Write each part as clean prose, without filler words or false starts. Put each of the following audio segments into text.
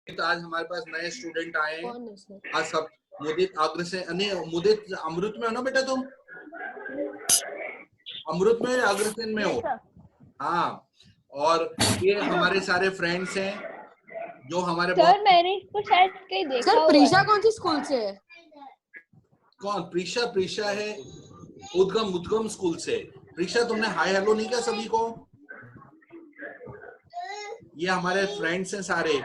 तो आज हमारे पास नए स्टूडेंट आए हैं। कौन है सर? आज सब मुदित अग्रसेन, नहीं मुदित अमृत में हो ना बेटा तुम? अमृत में या अग्रसेन में हो? हाँ, और ये हमारे सारे फ्रेंड्स हैं जो हमारे सर मैंने इसको शायद कहीं देखा सर हुआ प्रीशा है। कौन सी स्कूल से है? कौन? प्रीशा? प्रीशा है उद्गम स्कूल से। प्रीशा तुमने हाय हेलो नहीं किया सभी को? ये हमारे फ्रेंड्स हैं सारे।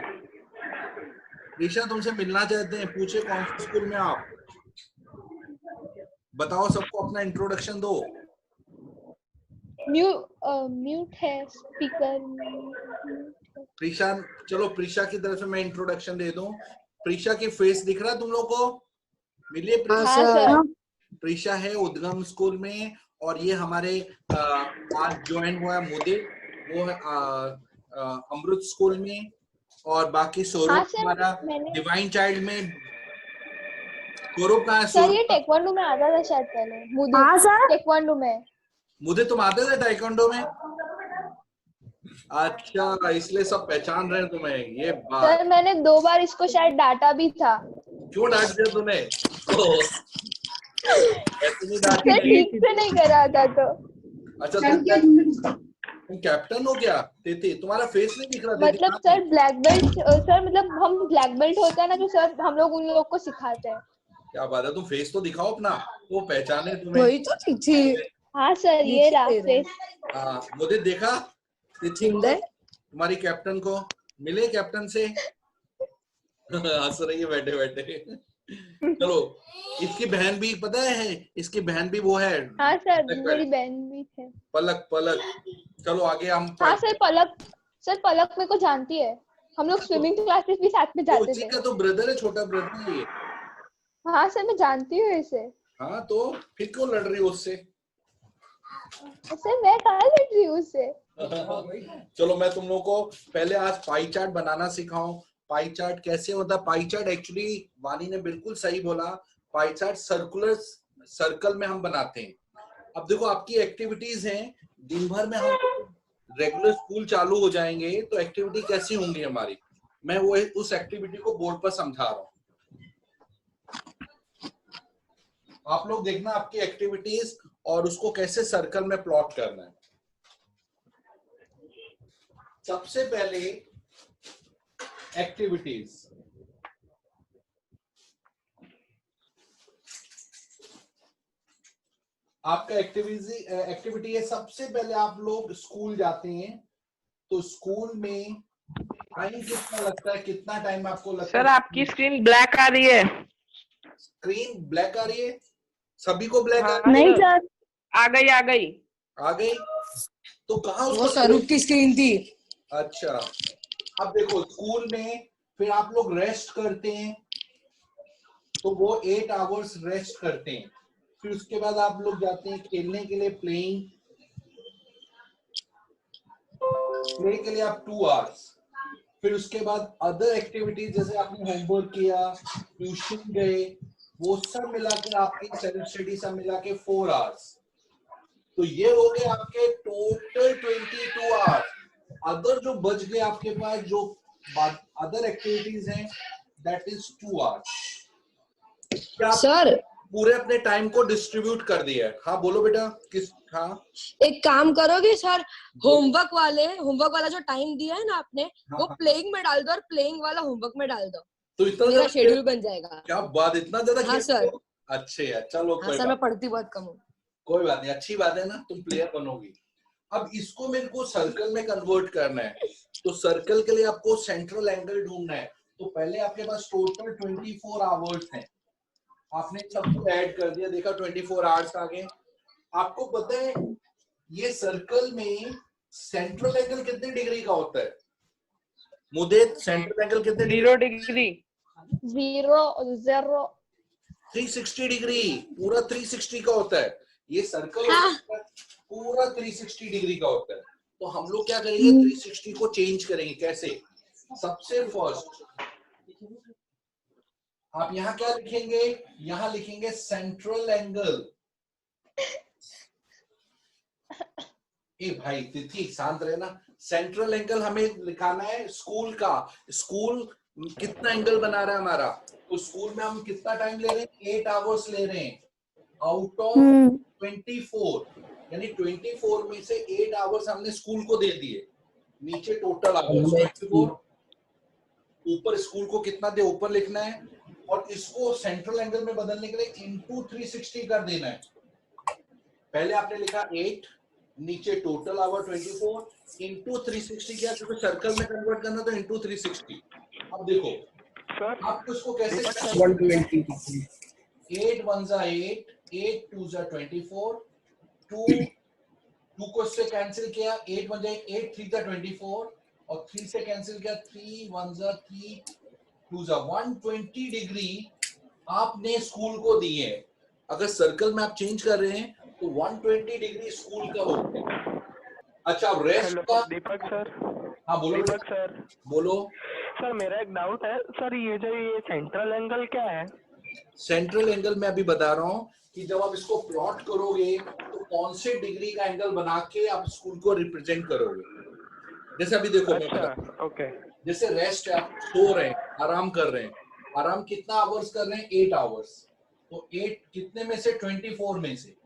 प्रीशा तुमसे मिलना चाहते हैं, पूछे कौन से स्कूल में आप? बताओ, सबको अपना इंट्रोडक्शन दो। म्यूट है स्पीकर। प्रीशा, चलो प्रीशा की तरफ से मैं इंट्रोडक्शन दे दूं। प्रीशा की फेस दिख रहा है तुम लोग को? मिलिए प्रीशा। हाँ सर। प्रीशा है उद्गम स्कूल में, और ये हमारे आज ज्वाइन हुआ है मुदित, वो है अमृत स्कूल में, और बाकी स्वरूप हाँ सर, हमारा डिवाइन चाइल्ड में। स्वरूप कहाँ है? सर ये स्वरूप टेक्वांडो में आता था शायद पहले। मुझे हाँ सर। टेक्वांडो में। मुझे तुम आते थे टाइकोंडो में? अच्छा, इसलिए सब पहचान रहे हैं तुम्हें, ये बात। सर मैंने 2 बार इसको शायद डांटा भी था। क्यों डांट दिया तुम्हें? ऐसे नहीं सर डांटते। ठीक से नहीं करा था तो। अच्छा, तुम कैप्टन हो क्या? तिथि, तुम्हारा फेस नहीं दिख रहा। मतलब सर ब्लैक बेल्ट, सर मतलब हम ब्लैक बेल्ट होता है ना, तो सर हम लोग उन लोग को सिखाते हैं। क्या बात है, तुम फेस तो दिखाओ अपना, वो पहचाने तुम्हें। वही तो तिथि। हाँ सर, ये रहा फेस। हाँ, मुझे देखा तिथि को, तुम्हारी कैप्टन को। मिले कैप्टन से? हंस रही है बैठे बैठे। चलो, इसकी बहन भी पता है, इसकी बहन भी वो है। हाँ सर, मेरी बहन भी है। पलक। पलक, चलो आगे हम। हाँ सर, पलक। सर पलक मेरे को जानती है, हम लोग स्विमिंग क्लासेस भी साथ में जाते उसी थे। का तो ब्रदर है, छोटा ब्रदर है ये। हाँ सर, मैं जानती हूँ इसे। हाँ, तो फिर क्यों लड़ रही हो उससे? सर मैं कहाँ लड़ रही हूँ उससे? चलो, मैं तुम लोगों को पहले आज पाई चार्ट बनाना सिखाऊं। पाई चार्ट कैसे होता है? पाई चार्ट एक्चुअली वानी ने बिल्कुल सही बोला। पाई चार्ट सर्कल में हम बनाते हैं। अब देखो, आपकी एक्टिविटीज हैं, दिन भर में हम रेगुलर स्कूल चालू हो जाएंगे तो एक्टिविटी कैसी होंगी हमारी, मैं वो उस एक्टिविटी को बोर्ड पर समझा रहा हूँ। आप लोग देखना आपकी एक्टिविटीज और उसको कैसे सर्कल में प्लॉट करना है। सबसे पहले एक्टिविटीज, आपका एक्टिविटी है। सबसे पहले आप लोग स्कूल जाते हैं, तो स्कूल में टाइम कितना लगता है? कितना टाइम आपको लगता है? सर आपकी स्क्रीन ब्लैक आ रही है। स्क्रीन ब्लैक आ रही है? सभी को ब्लैक हाँ, आ रही है? नहीं सर। आ गई आ गई। आ गई? तो कहाँ वो उसको? स्वरूप की स्क्रीन थी। अच्छा, अब देखो स्कूल में फिर आप लोग रेस्ट करते हैं, तो वो 8 आवर्स रेस्ट करते हैं। फिर उसके बाद आप लोग जाते हैं खेलने के लिए, प्ले के लिए आप 2 आवर्स। फिर उसके बाद अदर एक्टिविटीज, जैसे आपने होमवर्क किया, ट्यूशन गए, वो सब मिला के आपकी सेल्फ स्टडी सब मिला के 4 आवर्स। तो ये हो गए आपके टोटल 22 आवर्स। अदर जो बच गए आपके पास, जो अदर एक्टिविटीज हैं, दैट इज 2 आवर्स। क्या सर पूरे अपने टाइम को डिस्ट्रीब्यूट कर दिया है? हाँ बोलो बेटा। किस? हाँ, एक काम करोगे सर, होमवर्क वाला जो टाइम दिया है ना आपने, हाँ, वो हाँ। प्लेइंग में डाल दो और प्लेइंग वाला होमवर्क में डाल दो, तो इतना मेरा ज्यादा शेड्यूल बन जाएगा। क्या बात, इतना ज्यादा हाँ सर। अच्छे है, चलो हाँ कोई सर, बात, मैं पढ़ती बहुत कम हूँ। कोई बात नहीं, अच्छी बात है ना, तुम प्लेयर बनोगी। अब इसको मेरे को सर्कल में कन्वर्ट करना है, तो सर्कल के लिए आपको सेंट्रल एंगल ढूंढना है। तो पहले आपके पास टोटल 24 आवर्स हैं, आपने सबको ऐड कर दिया, देखा 24 आवर्स आ गए। आपको पता है ये सर्कल में सेंट्रल एंगल कितने डिग्री का होता है? मुझे सेंट्रल एंगल कितने? 0 डिग्री। 0 360 डिग्री, पूरा 360 का होता है ये सर्कल। हाँ। पूरा 360 डिग्री का होता है। तो हम लोग क्या करेंगे, 360 को चेंज करेंगे। कैसे? सबसे फर्स्ट आप यहाँ क्या लिखेंगे? यहाँ लिखेंगे सेंट्रल एंगल। ए भाई तिथि शांत रहना। सेंट्रल एंगल हमें लिखाना है स्कूल का। स्कूल कितना एंगल बना रहा है हमारा। तो स्कूल में हम कितना टाइम ले रहे हैं, 8 आवर्स ले रहे हैं आउट ऑफ 24, यानी 24 में से 8 आवर्स हमने स्कूल को दे दिए। नीचे टोटल आवर्स 24, ऊपर स्कूल को कितना दे ऊपर लिखना है, और इसको सेंट्रल एंगल में बदलने के लिए इनटू 360 कर देना है। पहले आपने लिखा 8, नीचे टोटल आवर 24 इनटू 360 किया, क्योंकि सर्कल में कन्वर्ट करना तो इनटू 360। अब देखो आपको इसको कैसे 120 8 1 जा 8, 8 2 जा 24, 2 को इससे कैंसिल किया, 8 1 जा 8 3 जा 24, और 3 से कैंसिल किया, 3 1 जा 3 2 जा 120 डिग्री आपने स्कूल को दिए। अगर सर्कल में आप चेंज कर रहे हैं तो 120 डिग्री स्कूल का हो गया। अच्छा, अब रेस्ट का दीपक सर। हाँ बोलो दीपक सर। बोलो सर मेरा एक डाउट है सर, ये जो ये सेंट्रल एंगल क्या है? सेंट्रल एंगल मैं अभी बता रहा हूँ कि जब आप इसको प्लॉट करोगे तो कौन से डिग्री का एंगल बना के आप स्कूल को रिप्रेजेंट करोगे। जैसे अभी देखो अच्छा, ओके। जैसे रेस्ट है, आप सो रहे हैं, आराम कर रहे हैं, आराम कितना आवर्स कर रहे हैं, 8 आवर्स। तो 8 कितने में से, 24 में से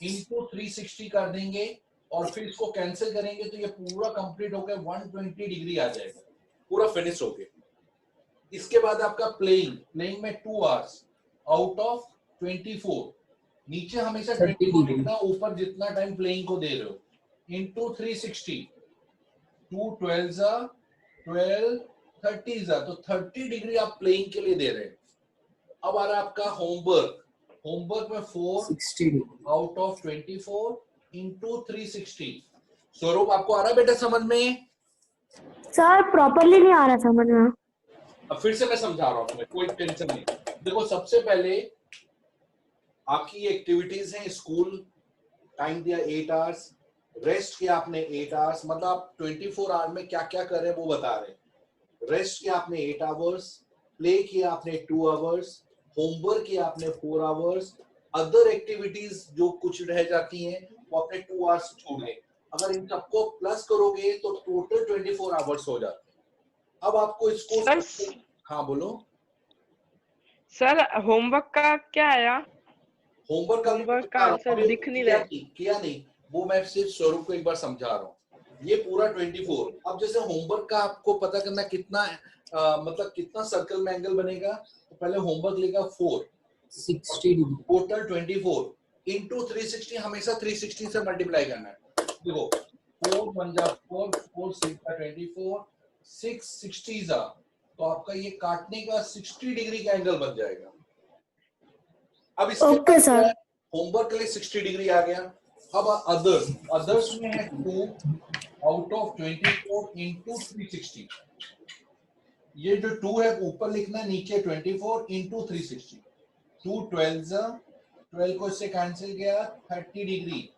इनटू 360 कर देंगे, और फिर इसको कैंसिल करेंगे तो ये पूरा कंप्लीट होकर 120 डिग्री आ जाएगा, पूरा फिनिश हो गया। इसके बाद आपका प्लेइंग में 2 आवर्स आउट ऑफ 24, नीचे हमेशा 24 लिखना, ऊपर जितना टाइम प्लेइंग को दे रहे हो, इनटू 360, 2 12 जा 12 30 जा, तो 30 डिग्री आप प्लेइंग के लिए दे रहे हैं। अब आ रहा है आपका होमवर्क में 4 आउट ऑफ 24 इनटू 360। स्वरूप आपको आ रहा है बेटा समझ में? सर प्रॉपरली नहीं आ रहा समझ में। अब फिर से मैं समझा रहा हूं तुम्हें, कोई टेंशन नहीं। देखो सबसे पहले आपकी ये एक्टिविटीज हैं, स्कूल टाइम दिया 8 आवर्स, रेस्ट किया आपने 8 आवर्स, मतलब आप 24 आवर में क्या क्या कर रहे हैं वो बता रहे हैं। रेस्ट किया आपने 8 आवर्स, प्ले किया आपने 2 आवर्स, होमवर्क किया आपने 4 आवर्स, अदर एक्टिविटीज जो कुछ रह जाती हैं वो अपने 2 आवर्स छोड़ गए। अगर इन सबको प्लस करोगे तो टोटल 24 आवर्स हो जाते हैं। अब आपको इसको हाँ बोलो सर, होमवर्क का क्या आया? होमवर्क का आंसर दिख नहीं रहा। किया नहीं, वो मैं सिर्फ स्वरूप को एक बार समझा रहा हूँ। ये पूरा 24। अब जैसे होमवर्क का आपको पता करना कितना मतलब कितना सर्कल में एंगल बनेगा, तो पहले होमवर्क लेगा 460 टोटल 24 इनटू 360, हमेशा 360 से मल्टीप्लाई करना है। देखो 4 1 जा 4, 4 6 जा 24, 6 60 जा, तो आपका ये काटने का 60 डिग्री का एंगल बन जाएगा। अब इसके बाद होमवर्क के लिए 60 डिग्री आ गया। अब अदर्स में है 2 आउट ऑफ 24 इनटू 360। ये जो 2 है ऊपर लिखना है, नीचे 24 इनटू 360। 2 12 जा 12 को इससे कैंसिल किया, 30 डिग्री,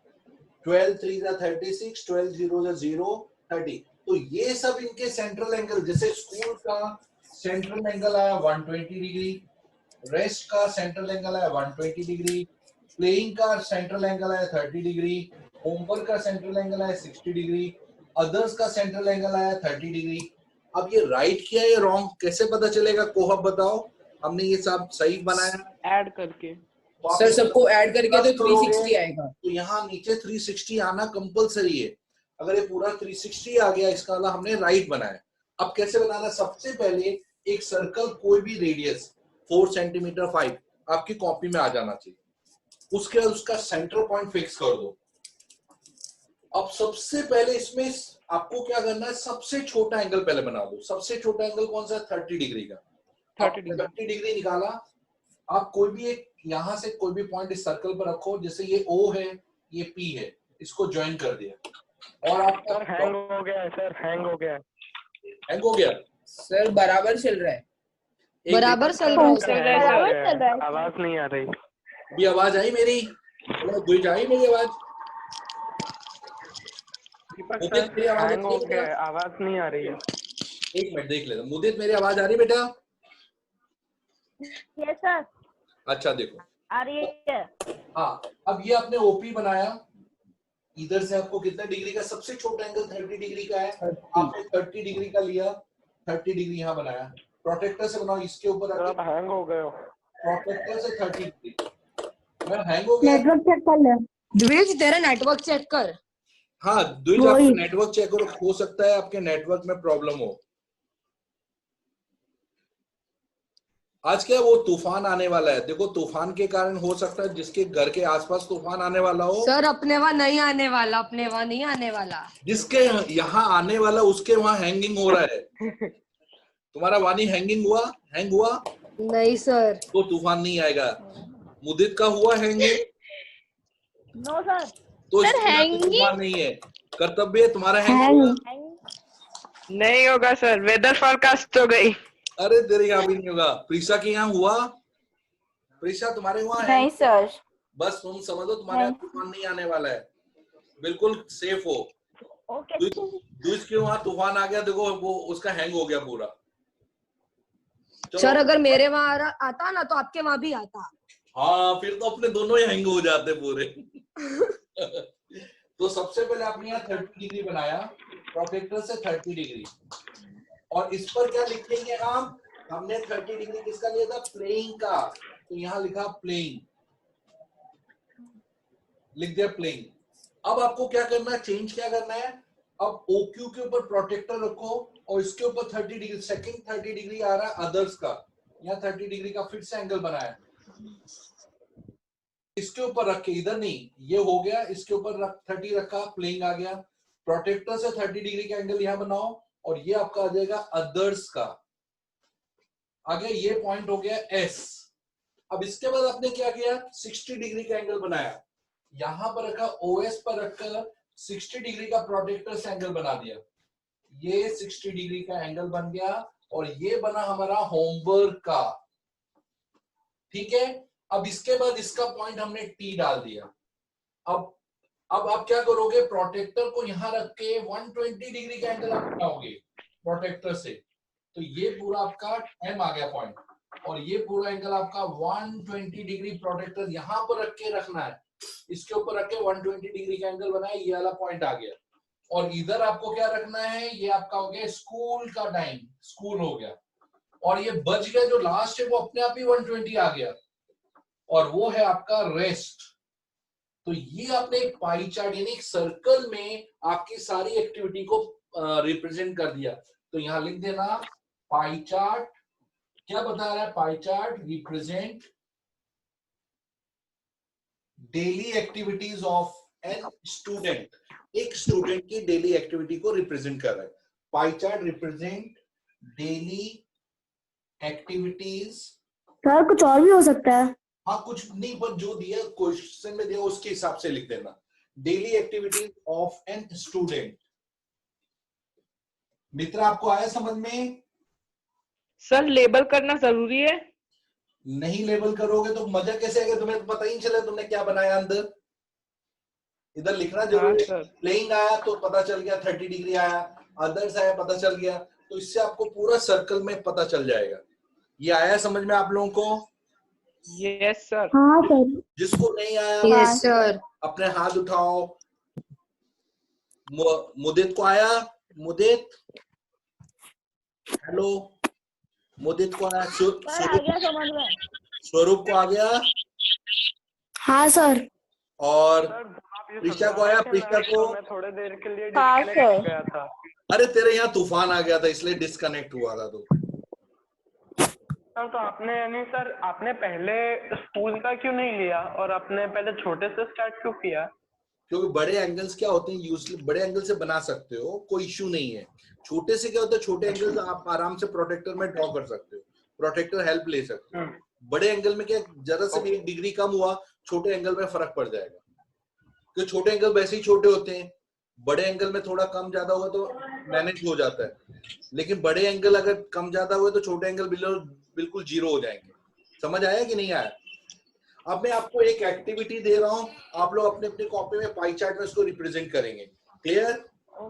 12 3 जा 36, 12 0 जा 0 30। तो ये सब इनके सेंट्रल एंगल, जैसे स्कूल का सेंट्रल एंगल आया 120 डिग्री, रेस्ट का सेंट्रल एंगल आया 120 डिग्री, प्लेइंग का सेंट्रल एंगल आया 30 डिग्री, होमवर्क का सेंट्रल एंगल आया 60 डिग्री, अदर्स का सेंट्रल एंगल आया 30 डिग्री। अब ये राइट किया या रॉन्ग कैसे पता चलेगा, कोहब बताओ। हमने ये सब सही बनाया ऐड करके। तो सर सबको ऐड करके तो 360 आएगा, तो यहाँ नीचे 360 आना कंपलसरी है। अगर ये पूरा 360 आ गया, इसका मतलब हमने राइट बनाया। अब कैसे बनाना, सबसे पहले एक सर्कल कोई भी रेडियस 4 सेंटीमीटर 5 आपकी कॉपी में आ जाना चाहिए, उसके बाद उसका सेंटर पॉइंट फिक्स कर दो। अब सबसे पहले इसमें आपको क्या करना है, सबसे छोटा एंगल पहले बना दो। सबसे छोटा एंगल कौन सा है, 30 डिग्री का। 30 डिग्री निकाला, आप कोई भी एक यहां से कोई भी पॉइंट इस सर्कल पर रखो, जैसे ये O है ये P है, इसको ज्वाइन कर दिया और आपका हैंग हो गया है सर, हैंग हो गया सर बराबर चल रहा है, बराबर चल रहा है। आवाज नहीं आ रही। भी आवाज आई मेरी, आई मेरी आवाज? हैंग हो गया, आवाज नहीं आ रही है। एक मिनट देख लेता, मुदित मेरी आवाज आ रही बेटा? यस सर, अच्छा देखो आ रही है। हाँ, अब ये आपने ओपी बनाया, इधर से आपको कितना डिग्री का, सबसे छोटा एंगल 30 डिग्री का है, आपने 30 डिग्री का लिया, 30 डिग्री यहाँ बनाया। प्रोटेक्टर से बनाओ, इसके ऊपर सर आप हैंग हो गए हो। प्रोटेक्टर से 30 डिग्री। मैं हैंग हो गया। नेटवर्क चेक कर ले। द्विज तेरा नेटवर्क चेक कर। हाँ द्विज, वही। आपका नेटवर्क चेक करो, हो सकता है आपके नेटवर्क में प्रॉब्लम हो। आज क्या वो तूफान आने वाला है, देखो तूफान के कारण हो सकता है जिसके घर के आसपास तूफान आने वाला हो, सर अपने वहां नहीं आने वाला, अपने वहां नहीं आने वाला। जिसके यहाँ आने वाला उसके वहां हैंगिंग हो रहा है। तुम्हारा वानी हैंग हुआ नहीं सर। तो तूफान नहीं आएगा। मुदित का हुआ हैंगिंग नो सर। तो सर, इसके यहाँ तो hanging? तूफान नहीं है। कर्तव्य तुम्हारा हैंग हुआ? नहीं होगा सर, वेदर फोरकास्ट हो गई। अरे तेरे यहाँ भी नहीं होगा। प्रीशा के यहाँ हुआ? प्रीशा तुम्हारे वहाँ है? नहीं सर। बस तुम समझो तुम्हारे यहाँ तूफान नहीं आने वाला है, बिल्कुल सेफ हो। ओके। दूस के वहाँ तूफान आ गया, देखो वो उसका हैंग हो गया पूरा। सर अगर मेरे वहां आता ना तो आपके वहां भी आता। हाँ फिर तो अपने दोनों ही हैंग हो जाते पूरे। तो सबसे पहले आपने यहाँ 30 डिग्री बनाया, प्रोटेक्टर से 30 डिग्री, और इस पर क्या लिखेंगे हम? हमने 30 डिग्री किसका लिया था? प्लेइंग का, तो यहाँ लिखा प्लेइंग, लिख दिया प्लेइंग। अब आपको क्या करना है, चेंज क्या करना है? अब OQ के ऊपर प्रोटेक्टर रखो और इसके ऊपर 30 डिग्री, सेकंड 30 डिग्री आ रहा है अदर्स का, यहाँ 30 डिग्री का फिर से एंगल बनाया, इसके ऊपर रख के, इधर नहीं, ये हो गया, इसके ऊपर 30 रखा, प्लेइंग आ गया, प्रोटेक्टर से 30 डिग्री का एंगल यहाँ बनाओ और ये आपका आ जाएगा अदर्स का, आगे ये पॉइंट हो गया S। अब इसके बाद आपने क्या किया? 60 डिग्री का एंगल बनाया, यहां पर रखा, OS पर रखकर 60 डिग्री का प्रोटेक्टर से एंगल बना दिया, ये 60 डिग्री का एंगल बन गया और ये बना हमारा होमवर्क का। ठीक है, अब इसके बाद इसका पॉइंट हमने T डाल दिया। अब आप क्या करोगे? प्रोटेक्टर को यहां रख के 120 डिग्री का एंगल आप बनाओगे प्रोटेक्टर से, तो ये पूरा आपका M आ गया पॉइंट, और ये पूरा एंगल आपका 120 डिग्री प्रोटेक्टर यहां पर रख के रखना है, इसके ऊपर रख के 120 डिग्री का एंगल बनाया, ये वाला पॉइंट आ गया। और इधर आपको क्या रखना है? ये आपका हो गया स्कूल का टाइम, स्कूल हो गया, और ये बच गया जो लास्ट है वो अपने आप ही 120 आ गया, और वो है आपका रेस्ट। तो ये आपने एक पाई चार्ट यानी एक सर्कल में आपकी सारी एक्टिविटी को रिप्रेजेंट कर दिया। तो यहां लिख देना पाई चार्ट, क्या बता रहा है? Pie chart represent daily activities of an student, एक स्टूडेंट की डेली एक्टिविटी को रिप्रेजेंट कर रहा है। Pie chart represent daily activities. Sir कुछ और भी हो सकता है। हाँ कुछ नहीं, पर जो दिया क्वेश्चन में दिया उसके हिसाब से लिख देना, daily activities of an student. मित्र आपको आया समझ में? सर लेबल करना जरूरी है? नहीं लेबल करोगे तो मजा कैसे आएगा? तुम्हें तो पता ही नहीं चला तुमने क्या बनाया अंदर। इधर लिखना जरूरी है। प्लेइंग आया तो पता चल गया 30 डिग्री आया, अदर्स आया पता चल गया, तो इससे आपको पूरा सर्कल में पता चल जाएगा। ये आया समझ में आप लोगों को? Yes sir. हाँ सर। जिसको नहीं आया यस सर। अपने हाथ उठाओ। मुदित को आया? मुदित, हेलो, मुदित को आया? सर आ गया समझ में। स्वरूप को आ गया? हाँ सर। और सर प्रीशा को आया? प्रीशा को? मैं थोड़े देर के लिए हाँ, डिस्कनेक्ट सर। हो गया था। अरे तेरे यहाँ तूफान आ गया था इसलिए डिस्कनेक्ट हुआ था। तो सर तो आपने यानी सर आपने पहले स्कूल का क्यों नहीं लिया और आपने पहले छोटे से स्टार्ट क्यों किया? क्योंकि बड़े एंगल्स क्या होते हैं, यूजली बड़े एंगल से बना सकते हो, कोई इश्यू नहीं है। छोटे से क्या होता है, छोटे एंगल्स आप आराम से प्रोटेक्टर में ड्रॉ कर सकते हो, प्रोटेक्टर हेल्प ले सकते हो। बड़े एंगल में क्या, जरा से भी 1 डिग्री कम हुआ छोटे एंगल में फर्क पड़ जाएगा, क्योंकि छोटे एंगल वैसे ही छोटे होते हैं। बड़े एंगल में थोड़ा कम ज्यादा हुआ तो मैनेज हो जाता है, लेकिन बड़े एंगल अगर कम ज्यादा हुए तो छोटे एंगल बिल्कुल 0 हो जाएंगे। समझ आया कि नहीं आया? अब मैं आपको एक एक्टिविटी दे रहा हूँ, आप लोग अपने अपने कॉपी में पाई चार्ट में इसको रिप्रेजेंट करेंगे। क्लियर?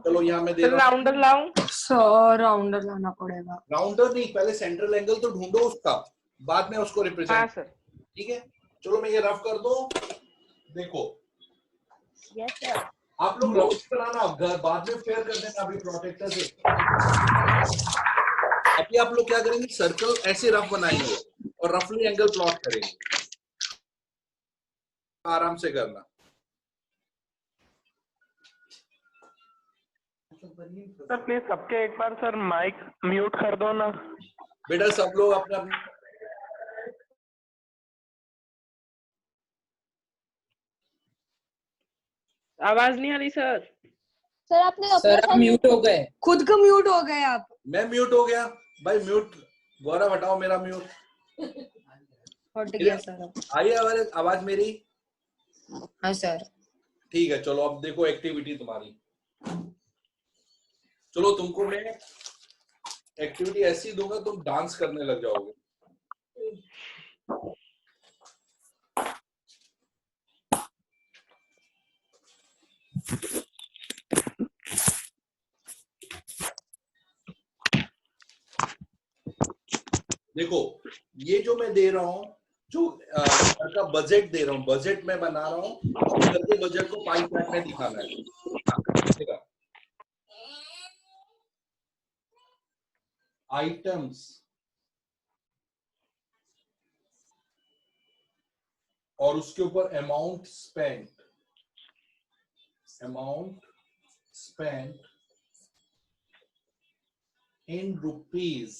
चलो यहाँ मैं दे रहा हूँ। राउंडर लाऊं? सर राउंडर लाना पड़ेगा। राउंडर नहीं, पहले सेंट्रल एंगल तो ढूंढो उसका, बाद में उसको हाँ रिप्रेजेंट। सर। ठीक है, चलो मैं ये रफ कर दूं। देखो यस सर। आप लोग राउंड बनाना, घर बाद में फेयर कर देना अभी प्रोटेक्टर से। अभी आप लोग क्या करेंगे, सर्कल ऐसे रफ बनाएंगे और रफली एंगल प्लॉट करेंगे। आराम से करना। सर प्लीज सबके एक बार सर माइक म्यूट कर दो ना। बेटा सब लोग अपने अपने आवाज नहीं आ रही सर। सर आपने अपना सर आप म्यूट हो गए। खुद को म्यूट हो गए आप। मैं म्यूट हो गया भाई। म्यूट गौरव हटाओ मेरा म्यूट। हट गया सर अब। आई आवाज मेरी? हाँ सर। ठीक है, चलो अब देखो एक्टिविटी तुम्हारी। चलो तुमको मैं एक्टिविटी ऐसी दूंगा तुम डांस करने लग जाओगे। देखो ये जो मैं दे रहा हूं, जो घर का बजट दे रहा हूं, बजट में बना रहा हूं, और घर के बजट को पाई चार्ट में दिखाना है। ठीक है? आइटम्स और उसके ऊपर अमाउंट स्पेंट इन रुपीज,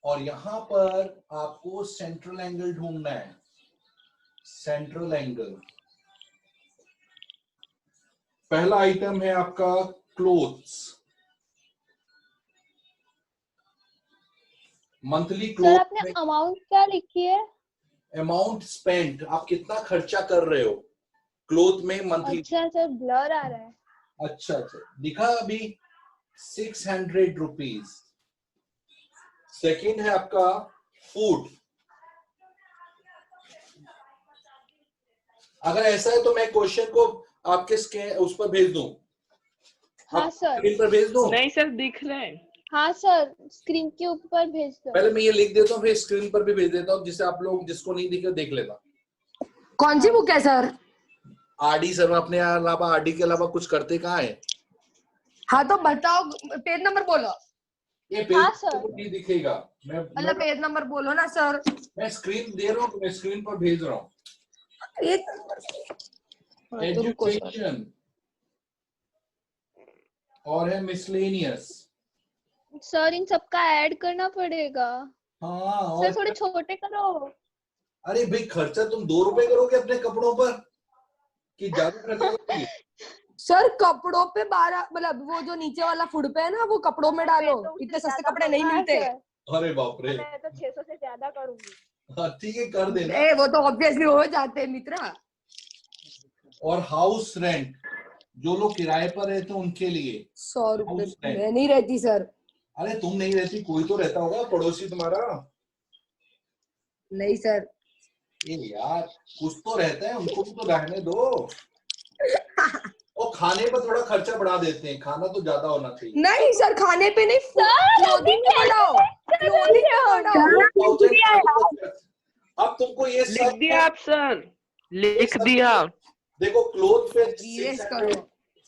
और यहां पर आपको सेंट्रल एंगल ढूंढना है। सेंट्रल एंगल, पहला आइटम है आपका क्लोथ्स, मंथली सर क्लोथ। आपने अमाउंट क्या लिखी है? अमाउंट स्पेंट, आप कितना खर्चा कर रहे हो क्लोथ में मंथली। अच्छा सर ब्लर आ रहा है। अच्छा दिखा अभी 600 रुपीज। सेकंड है आपका फूड। अगर ऐसा है तो मैं क्वेश्चन को आपके उस पर भेज दूं। हाँ सर। स्क्रीन पर भेज दूं? नहीं सर दिख रहे हैं। हाँ सर स्क्रीन के ऊपर भेज दो। पहले मैं ये लिख देता हूँ, फिर स्क्रीन पर भी भेज देता हूँ, जिससे आप लोग जिसको नहीं दिखे देख लेना। कौन सी बुक है सर? आरडी सर, अपने अलावा आरडी के अलावा कुछ करते कहाँ है? हाँ तो बताओ, पेज नंबर बोलो। ये पेज हाँ, सर। नहीं दिखेगा। मतलब पेज नंबर बोलो ना सर। मैं स्क्रीन दे रहा हूँ, मैं स्क्रीन पर भेज रहा हूँ। एक तो रुको सर। एजुकेशन और है मिसलेनियस। सर इन सबका ऐड करना पड़ेगा। हाँ, सर और थोड़े छोटे करो। अरे भाई खर्चा तुम 2 रुपए करोगे अपने कपड़ों पर कि ज्यादा खर्चा करोगे? सर कपड़ों पे 12, मतलब वो जो नीचे वाला फुट पे है ना, वो कपड़ों में डालो। मैं तो उससे इतने सस्ते ज्यादा कपड़े नहीं हाँ, मिलते। सर। अरे बाप रे। मैं तो 600 से ज्यादा करूंगी। हाँ ठीक है, कर देना। वो तो ऑब्वियसली हो जाते हैं मित्रा। और हाउस रेंट, जो लोग किराए पर रहते हैं उनके लिए 100 रुपए। House rent। मैं नहीं रहती सर। अरे तुम नहीं रहती, कोई तो रहता होगा पड़ोसी तुम्हारा। नहीं सर। ये यार कुछ तो रहता है, उनको भी तो रहने दो। और खाने पर थोड़ा खर्चा बढ़ा देते हैं, खाना तो ज्यादा होना चाहिए। नहीं सर, खाने पे नहीं, सर क्लोथिंग पे बढ़ाओ। क्लोथिंग पे बढ़ाओ। 4000। अब तुमको ये लिख दिया आप सर, लिख दिया। देखो क्लोथ पे Erase 600, करो।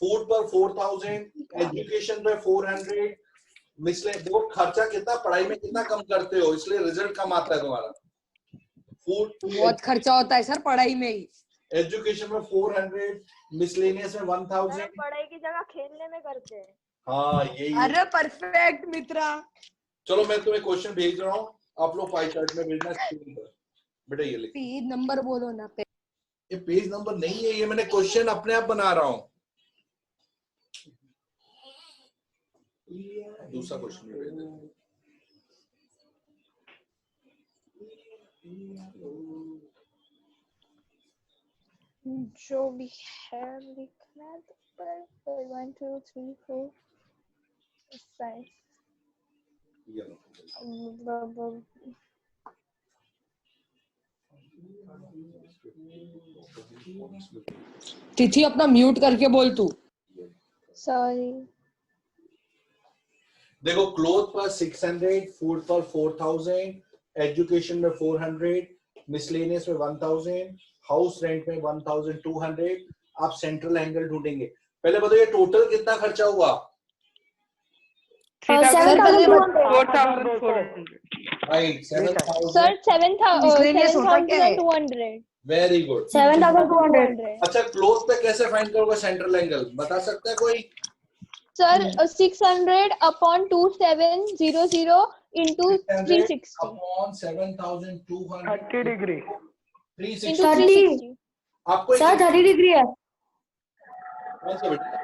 फूड पर 4000, एजुकेशन पे 400, मिसले देखो खर्चा कितना, पढ़ाई में कितना कम करते हो, इसलिए रिजल्ट कम आता है तुम्हारा। फूड बहुत खर्चा होता है सर पढ़ाई में ही। एजुकेशन में 400, मिसलेनियस में 1000। पढ़ाई की जगह खेलने में करते हैं। हाँ यही। अरे परफेक्ट मित्रा। चलो मैं तुम्हें क्वेश्चन भेज रहा हूँ, आप लोग पाई चार्ट में भेजना स्क्रीन पर। बेटा ये लिख। पेज नंबर बोलो ना। ये पेज नंबर नहीं है, ये मैंने क्वेश्चन अपने आप बना रहा हूँ। दूसरा क्वेश्चन भेज दे। जो भी है लिखना पर 1 2 3 4 5 ये लो। तिथि अपना म्यूट करके बोल तू। सॉरी। देखो क्लोथ पर 600, फूड पर 4000, एजुकेशन में 400, मिसलेनियस में 1000, हाउस रेंट में 1200। आप सेंट्रल एंगल ढूंढेंगे। पहले बताओ ये टोटल कितना खर्चा हुआ? सर पहले 7,200 राइट, सर 7,000। Miscellaneous होता क्या है? 7,200 वेरी गुड। 7,200 अच्छा, क्लोज पे कैसे फाइंड करोगे सेंट्रल एंगल, बता सकता है कोई? Sir 600 upon 2700 into 360 upon 7,200 30 degree 360। into 30 360 आपको सर 30 डिग्री है। कौन सा बेटा?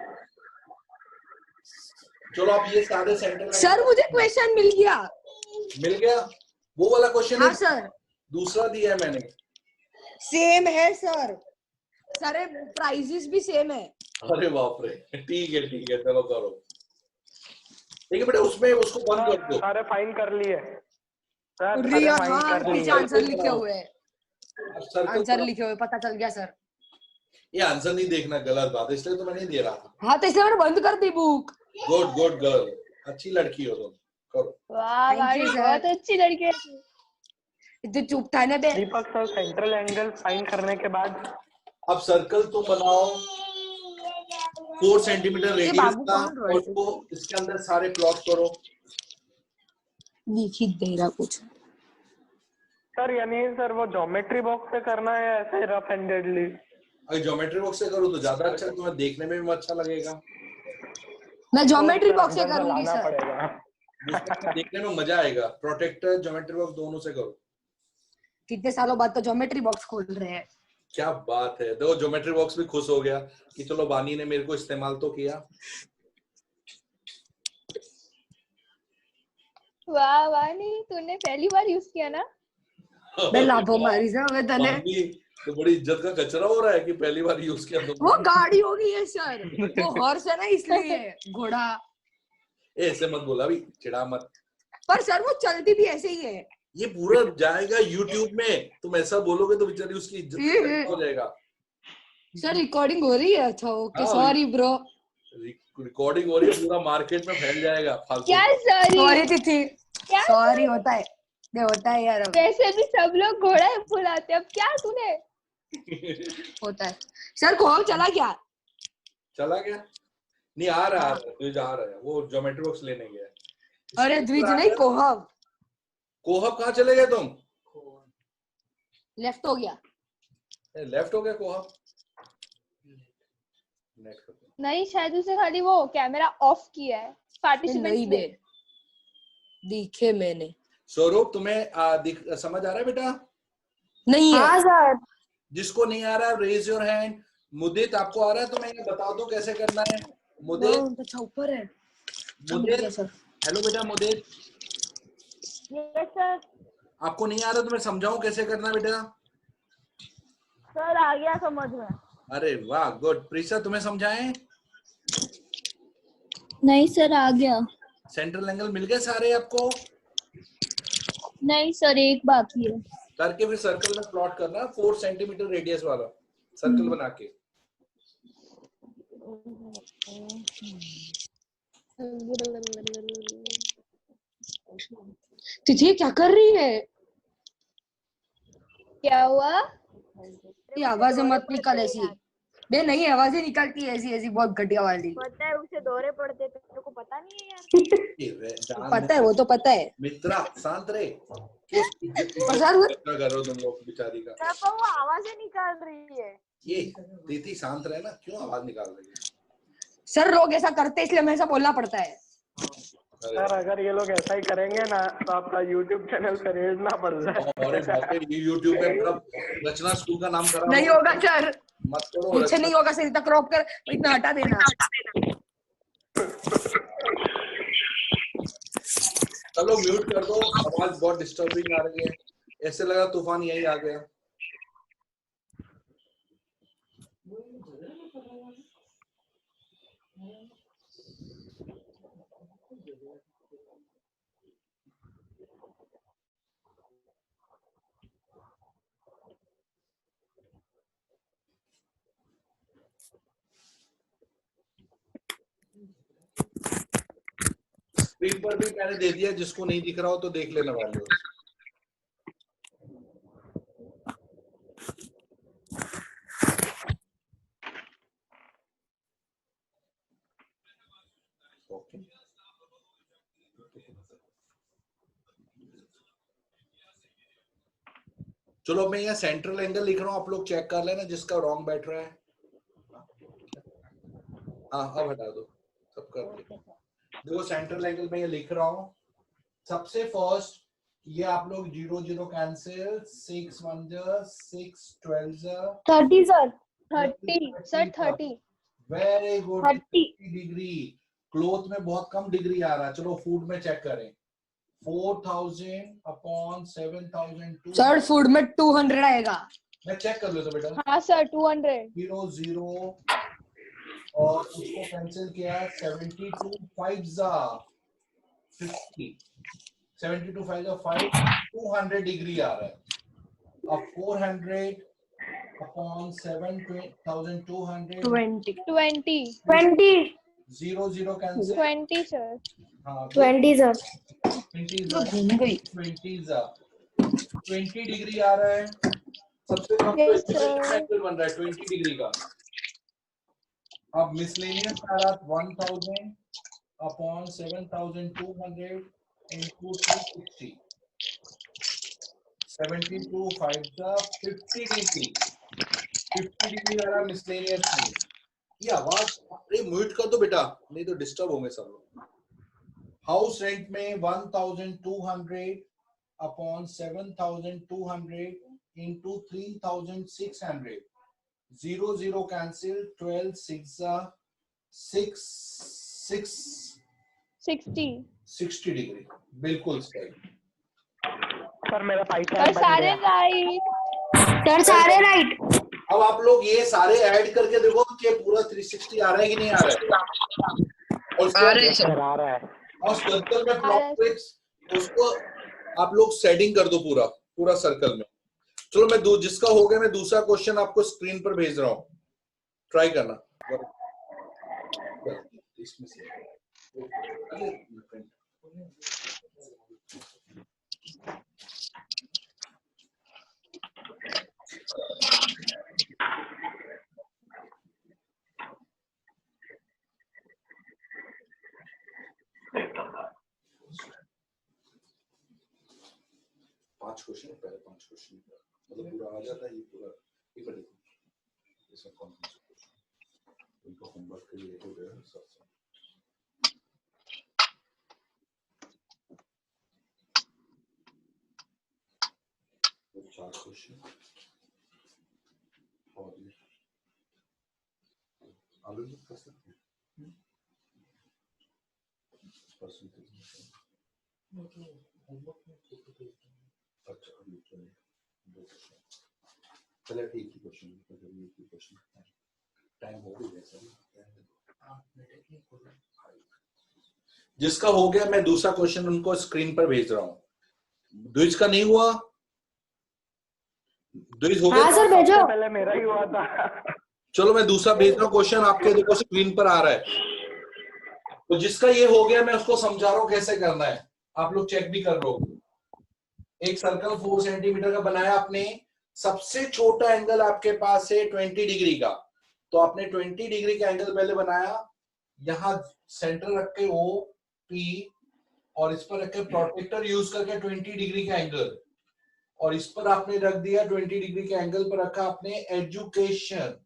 चलो आप ये सारे सेंट्रल सर मुझे क्वेश्चन मिल गया। मिल गया। वो वाला क्वेश्चन हाँ है, सर, दूसरा दिया है मैंने। सेम है सर। सारे प्राइजेस भी सेम है। अरे बाप रे, ठीक है चलो करो। ठीक है बेटा, उसमें उसको बंद कर दो। सारे फाइन कर लिए सर, सारे रिया फाइन हाँ, कर पीछे लिए। आंसर लिखे हुए हैं। अब सर्कल आंसर लिखे हुए पता चल गया सर। ये आंसर नहीं देखना, गलत बात है, इसलिए तो मैं नहीं दे रहा था। हाँ तो इसलिए मैंने बंद कर दी बुक। गुड गर्ल, अच्छी लड़की हो तुम, करो। वाह Thank भाई you, sir. बहुत अच्छी लड़की है। इतने चुप था ना बे। दीपक सर, सेंट्रल एंगल फाइन करने के बाद अब सर्कल तुम बनाओ 4 सेंटीमीटर रेडियस बाबू का, कौन और उसको इसके अंदर सारे प्लॉट करो। लिख ही दे रहा कुछ। सर यानी सर वो ज्योमेट्री बॉक्स से करना है ऐसे रफ हैंडेडली? अगर ज्योमेट्री बॉक्स से करो तो ज्यादा अच्छा, तुम्हें देखने में भी अच्छा लगेगा। मैं ज्योमेट्री बॉक्स से अंदर से करूंगी लाना सर। पड़ेगा। देखने में मजा आएगा। प्रोटेक्टर ज्योमेट्री बॉक्स दोनों से करो। कितने सालों बाद तो ज्योमेट्री बॉक्स खोल रहे हैं। क्या बात है, देखो ज्योमेट्री बॉक्स भी खुश हो गया कि चलो बानी ने मेरे को इस्तेमाल तो किया। वाह वानी, तूने पहली बार यूज किया ना? मैं लाभो मारी से मैं तने। बानी तो बड़ी इज्जत का कचरा हो रहा है कि पहली बार यूज किया वो तुमने। गाड़ी हो गई है सर, वो हॉर्स है ना इसलिए घोड़ा। ऐसे मत बोला भी, चिढ़ा मत। पर सर वो चलती भी ऐसे ही है। ये पूरा जाएगा YouTube में, तुम ऐसा बोलोगे तो बेचारी उसकी इज्जत का हो जाएगा। सर रिकॉर्डिंग हो रही है? अच्छा ओके, हाँ, सॉरी ब्रो। रिकॉर्डिंग हो रही है, पूरा मार्केट में फैल जाएगा फालतू। क्या सॉरी? सॉरी तिथि, क्या सॉरी होता है, ये होता है यार, अब वैसे भी सब लोग घोड़ा बुलाते, अब क्या तूने? होता है। सर कॉल चला क्या? चला गया? नहीं आ रहा है, द्विज आ रहा है, वो ज्योमेट्री बॉक्स लेने गया। अरे द्विज नहीं, कोहब। कोहब कहाँ चले गए तुम? लेफ्ट हो गया। लेफ्ट हो गया कोहब। नहीं, शायद उसे खाली वो कैमरा ऑफ किया है नहीं पार्टिसिपेंट बे, ने। दिखे मैंने। स्वरूप तुम्हें समझ आ रहा है बेटा? नहीं है। हाँ सर। जिसको नहीं आ रहा है रेज योर हैंड। मुदित आपको आ रहा है तो मैं ये बता दूं कैसे करना है। मुदित, अच्छा ऊपर है। मुदित, सर हेलो बेटा मुदित, यस सर। आपको नहीं आ रहा तो मैं समझाऊं कैसे करना है बेटा? सर आ गया समझ में। अरे वाह, गुड। प्रीशा तुम्हें समझाएं? नहीं सर आ गया। सेंट्रल एंगल मिल गए सारे आपको? नहीं सर एक बाकी है। करके फिर सर्कल में प्लॉट करना 4 सेंटीमीटर रेडियस वाला सर्कल बना के। तिथि क्या कर रही है? क्या हुआ? ये आवाजें मत निकाल ऐसी। बे नहीं, आवाजें निकलती है ऐसी ऐसी बहुत घटिया वाली। पता है उसे दौरे पड़ते थे, तेरे को पता नहीं है यार? पता है, वो तो पता है। मित्रा शांत रहे। पर सर करो तुम लोग बेचारी का। पापा वो आवाजें निकाल रही है। ये दीदी शांत रहे ना, क्यों आवाज निकाल रही है? सर लोग ऐसा करते इसलिए हमें ऐसा बोलना पड़ता है। सर अगर ये लोग ऐसा ही करेंगे ना तो आपका YouTube चैनल पे रेज ना बढ़ जाए। और ये YouTube पे पूरा रचना स्कूल का नाम खराब नहीं होगा सर, मत करो। पीछे नहीं होगा सर, इतना क्रॉप कर, इतना हटा देना। चलो म्यूट कर दो, आवाज बहुत डिस्टर्बिंग आ रही है। ऐसे लगा तूफान यही आ गया। स्क्रीन पर भी मैंने दे दिया, जिसको नहीं दिख रहा हो तो देख लेने वाले हो। चलो मैं यहाँ सेंट्रल एंगल लिख रहा हूँ, आप लोग चेक कर लेना जिसका रॉन्ग बैठ रहा है। हाँ अब हटा दो, सब कर दो। देखो सेंट्रल एंगल में ये लिख रहा हूँ। सबसे फर्स्ट ये आप लोग 0 0 cancel, 6 1 6 12 30 sir 30 sir 30 very good 30 degree. Cloth में बहुत कम डिग्री आ रहा है। चलो फूड में चेक करें। 4000 अपॉन 7002। सर फूड में 200 आएगा। मैं चेक कर लेता बेटा। हाँ सर 200 0 0 और उसको कैंसिल किया। 72 5 50, 72 5 5, 200 डिग्री आ रहा है। अब 400 अपॉन 7200 20 0 0 कैंसिल। 20 सर हाँ 20 सर 20 डिग्री आ रहा है। सबसे कम Yes, sir. एंगल बन रहा है 20 डिग्री का। अब मिसलेनियस आ रहा 1000 अपॉन 7200 इनटू 260, 72 5 50 डिग्री। 50 डिग्री आ रहा मिसलेनियस में। ये आवाज अरे म्यूट कर दो बेटा, नहीं तो डिस्टर्ब होंगे सब लोग। हाउस रेंट में 1200 अपॉन 7200 into 3600, 0 0 cancel, 12 6 60 डिग्री। बिल्कुल सही सर मेरा पाइथन सर बन सारे गया। राइट सर सारे राइट। अब आप लोग ये सारे ऐड करके देखो कि पूरा 360 आ रहा है कि नहीं आ रहा है। और आ रहे हैं सर सर। आ रहा है। और सर्कल में आ रहा है। प्लॉट उसको आप लोग सेटिंग कर दो पूरा सर्कल में। चलो मैं जिसका हो गया मैं दूसरा क्वेश्चन आपको स्क्रीन पर भेज रहा हूं, ट्राई करना। इसमें से पांच क्वेश्चन, पहले 5 क्वेश्चन मतलब पूरा आ जाता है। ये पूरा एक मिनट इसमें कौन उनको होमवर्क के लिए हो गया सब। तो 4 क्वेश्चन और ये आलोचना कर सकते हैं। अच्छा चलो एक ही क्वेश्चन टाइम हो गया सर। जिसका हो गया मैं दूसरा क्वेश्चन उनको स्क्रीन पर भेज रहा हूं। द्विज का नहीं हुआ? द्विज हो गया? हाँ सर भेजो। पहले मेरा ही हुआ था। चलो मैं दूसरा भेज रहा हूँ क्वेश्चन, आपके देखो स्क्रीन पर आ रहा है। तो जिसका ये हो गया मैं उसको समझा रहा हूँ कैसे करना है, आप लोग चेक भी कर लो। एक सर्कल 4 सेंटीमीटर का बनाया आपने। सबसे छोटा एंगल आपके पास है 20 डिग्री का, तो आपने 20 डिग्री का एंगल पहले बनाया। यहां सेंटर रख के ओ पी और इस पर रख के प्रोटेक्टर यूज करके 20 डिग्री का एंगल, और इस पर आपने रख दिया 20 डिग्री के एंगल पर रखा आपने एजुकेशन।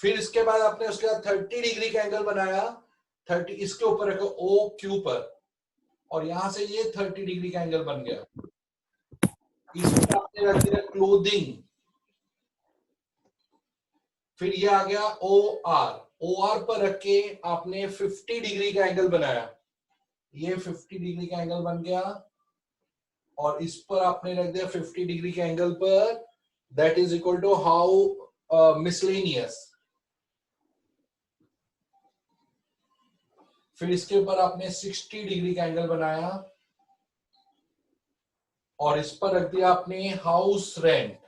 फिर इसके बाद आपने उसके बाद 30 डिग्री का एंगल बनाया। 30 इसके ऊपर रखो ओ क्यू पर, और यहां से ये 30 डिग्री का एंगल बन गया। इसमें आपने रख दिया क्लोथिंग। फिर ये आ गया ओ आर। ओ आर पर रख के आपने 50 डिग्री का एंगल बनाया। ये 50 डिग्री का एंगल बन गया, और इस पर आपने रख दिया 50 डिग्री के एंगल पर। That is equal to how miscellaneous. फिर इसके ऊपर आपने 60 डिग्री का एंगल बनाया, और इस पर रख दिया आपने हाउस रेंट।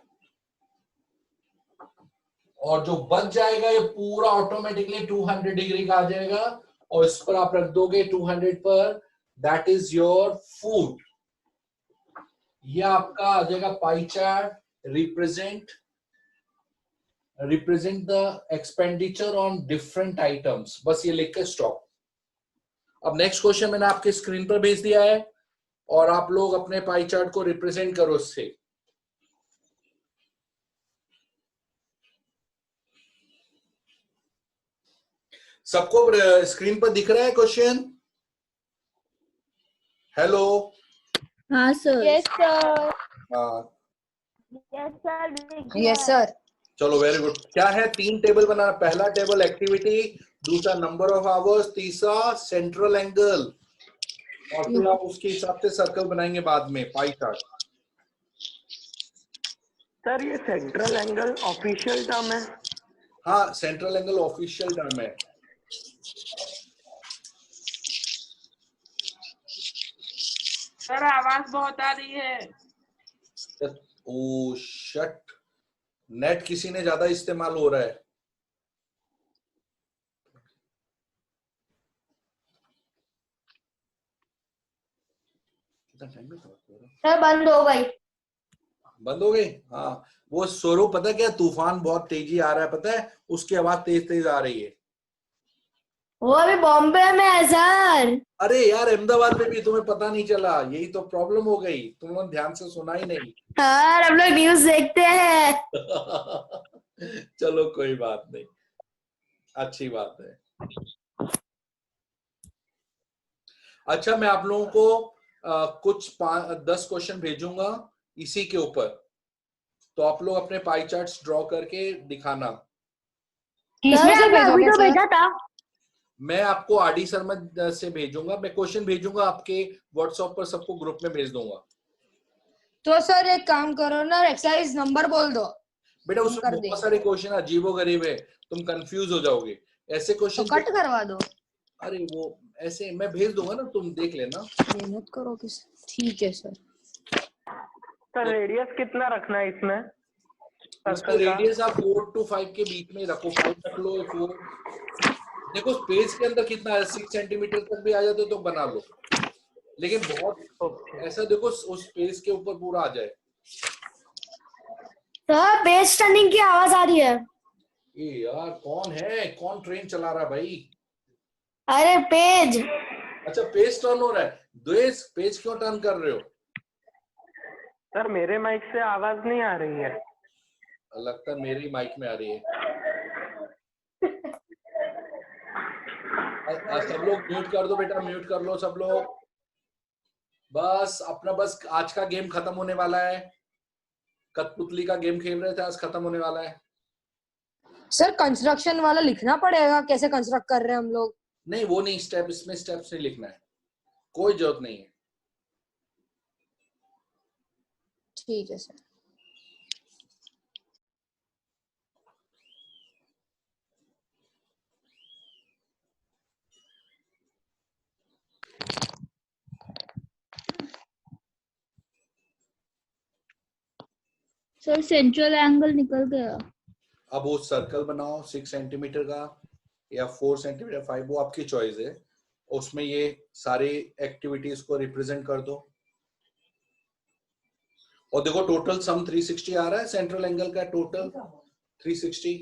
और जो बच जाएगा ये पूरा ऑटोमेटिकली 200 डिग्री का आ जाएगा, और इस पर आप रख दोगे 200 पर। That is your food. ये आपका आ जाएगा पाई chart. Represent the expenditure on different items. बस ये लिख के स्टॉप। अब नेक्स्ट क्वेश्चन मैंने आपके स्क्रीन पर भेज दिया है और आप लोग अपने पाई चार्ट को रिप्रेजेंट करो इससे। सबको स्क्रीन पर दिख रहा है क्वेश्चन? हेलो? हाँ सर। Yes sir. हाँ यस सर। Yes sir. चलो वेरी गुड। क्या है? 3 टेबल बनाना। पहला टेबल एक्टिविटी, दूसरा नंबर ऑफ आवर्स, तीसरा सेंट्रल एंगल, और फिर आप उसके हिसाब से सर्कल बनाएंगे बाद में पाई चार्ट। सर ये सेंट्रल एंगल ऑफिशियल टर्म है? हाँ, सेंट्रल एंगल ऑफिशियल टर्म है। सर आवाज बहुत आ रही है। ओ शट, नेट किसी ने ज्यादा इस्तेमाल हो रहा है। सर बंद हो गई। बंद हो गई? हाँ, वो स्वरूप पता क्या, तूफान बहुत तेजी आ रहा है पता है, उसकी आवाज तेज तेज आ रही है। वो अभी बॉम्बे में है सर। अरे यार, अहमदाबाद में भी तुम्हें पता नहीं चला, यही तो प्रॉब्लम हो गई, तुमने ध्यान से सुना ही नहीं। सर हम लोग न्यूज देखते हैं। चलो कोई बात नहीं, अच्छी बात है। अच्छा, मैं आप लोगों को कुछ 10 क्वेश्चन भेजूंगा इसी के ऊपर, तो आप लोग अपने पाई चार्ट्स ड्रॉ करके दिखाना। किसमें से सर अभी भेजोगे तो सर? भेजा था। मैं आपको आरडी शर्मा से भेजूंगा, मैं क्वेश्चन भेजूंगा आपके व्हाट्सएप पर, सबको ग्रुप में भेज दूंगा। तो सर एक काम करो ना, एक्सरसाइज नंबर बोल दो। बेटा हम उसमें कर बहुत देंगे। सारे क्वेश्चन अजीबो गरीब है, तुम कंफ्यूज हो जाओगे ऐसे तो क्वेश्चन। कट करवा दो। अरे वो ऐसे मैं भेज दूंगा ना, तुम देख लेना। मेहनत करो किस। ठीक है सर। सर रेडियस कितना रखना है इसमें? इसका सर्कल का रेडियस आप 4 to 5 के बीच में रखो, 5 रख लो, 4। देखो स्पेस के अंदर कितना है, 6 सेंटीमीटर तक भी आ जाते तो बना लो, लेकिन बहुत ऐसा देखो उस स्पेस के ऊपर पूरा आ जाए। सर पेज टर्निंग की आवाज आ रही है। ये यार कौन है, कौन ट्रेन चला रहा है भाई? अरे पेज। अच्छा, पेज टर्न हो रहा है। द्वेष, पेज क्यों टर्न कर रहे हो? सर मेरे माइक से आवाज नहीं आ रही है। लगता है मेरे ही माइक में आ रही है। सब लोग म्यूट कर दो बेटा, म्यूट कर लो सब लोग। बस अपना, बस आज का गेम खत्म होने वाला है। कठपुतली का गेम खेल रहे थे, आज खत्म होने वाला है। सर कंस्ट्रक्शन वाला लिखना पड़ेगा, कैसे कंस्ट्रक्ट कर रहे हैं हम लोग? नहीं वो नहीं, स्टेप इसमें स्टेप्स नहीं लिखना है, कोई जरूरत नहीं है। ठीक है सर। सर सेंट्रल एंगल निकल गया। अब वो सर्कल बनाओ 6 सेंटीमीटर का या 4 सेंटीमीटर 5, वो आपकी चॉइस है। उसमें ये सारी एक्टिविटीज को रिप्रेजेंट कर दो। और देखो टोटल सम 360 आ रहा है, सेंट्रल एंगल का टोटल 360,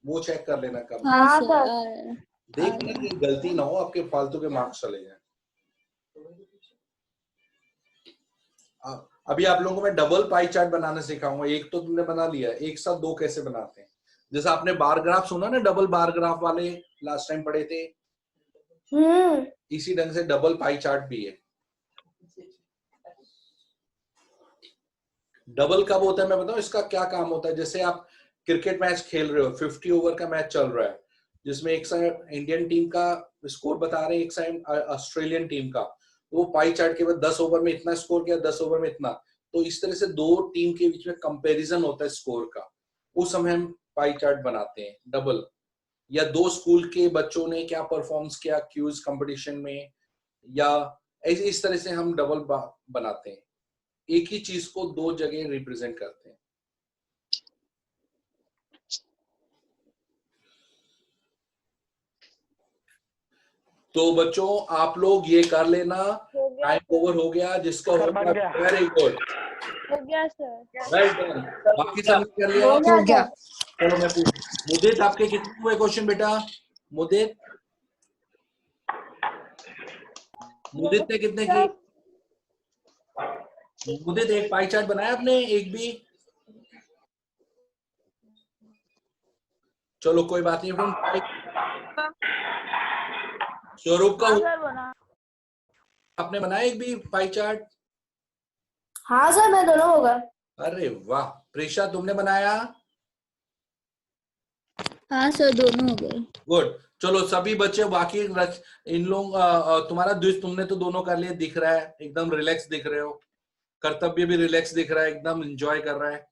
वो चेक कर लेना कब। हाँ सर। सर। देखना कि गलती ना हो, आपके फालतू के मार्क्स चले जाए। अभी आप लोगों को मैं डबल पाई चार्ट बनाना सिखाऊंगा। एक तो तुमने बना लिया, एक साथ 2 कैसे बनाते हैं। जैसे आपने बार ग्राफ सुना ना, डबल बार ग्राफ वाले लास्ट टाइम पढ़े थे, इसी ढंग से डबल पाई चार्ट भी है। डबल कब होता है मैं बताऊं, इसका क्या काम होता है। जैसे आप क्रिकेट मैच खेल रहे हो, 50 ओवर का मैच चल रहा है, जिसमें एक साइड इंडियन टीम का स्कोर बता रहे हैं, एक साइड ऑस्ट्रेलियन टीम का। वो पाई चार्ट के बाद 10 ओवर में इतना स्कोर किया, 10 ओवर में इतना, तो इस तरह से 2 टीम के बीच में कंपैरिजन होता है स्कोर का, उस समय हम पाई चार्ट बनाते हैं डबल। या 2 स्कूल के बच्चों ने क्या परफॉर्मेंस किया क्यूज कंपटीशन में, या इस तरह से हम डबल बनाते हैं। एक ही चीज को 2 जगह रिप्रेजेंट करते हैं। तो बच्चों आप लोग ये कर लेना। टाइम ओवर हो गया, जिसका हो बन गया गया। वेरी गुड, हो गया सर। Right done. बाकी सब कर लिया? हो गया। चलो मैं पूछ, मुदित आपके कितने हुए क्वेश्चन बेटा? मुदित मुदित ने कितने किए? मुदित एक पाई चार्ट बनाया आपने? एक भी? चलो कोई बात नहीं। स्वरूप का आपने बनाया एक भी पाई चार्ट? हाँ सर, मैं दोनों होगा। अरे वाह। प्रीशा तुमने बनाया? हाँ सर, दोनों हो गए। गुड। चलो सभी बच्चे बाकी इन लोग तुम्हारा तुमने तो दोनों कर लिए, दिख रहा है एकदम रिलैक्स दिख रहे हो। कर्तव्य भी रिलैक्स दिख रहा है, एकदम एंजॉय कर रहा है।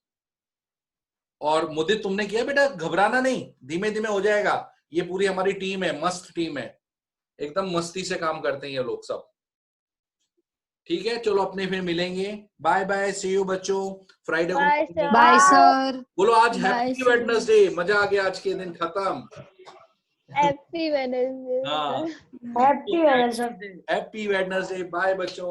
और मुदित तुमने किया बेटा? घबराना नहीं, धीमे धीमे हो जाएगा। ये पूरी हमारी टीम है, मस्त टीम है, एकदम मस्ती से काम करते हैं ये लोग सब। ठीक है, चलो अपने फिर मिलेंगे। बाय बाय, सी यू बच्चों। फ्राइडे को बाय सर। बोलो आज Bye, हैप्पी sir. वेडनेसडे। मजा आ गया, आज के दिन खत्म। Happy Wednesday. हाँ, happy Wednesday. Happy Wednesday. Bye बच्चों।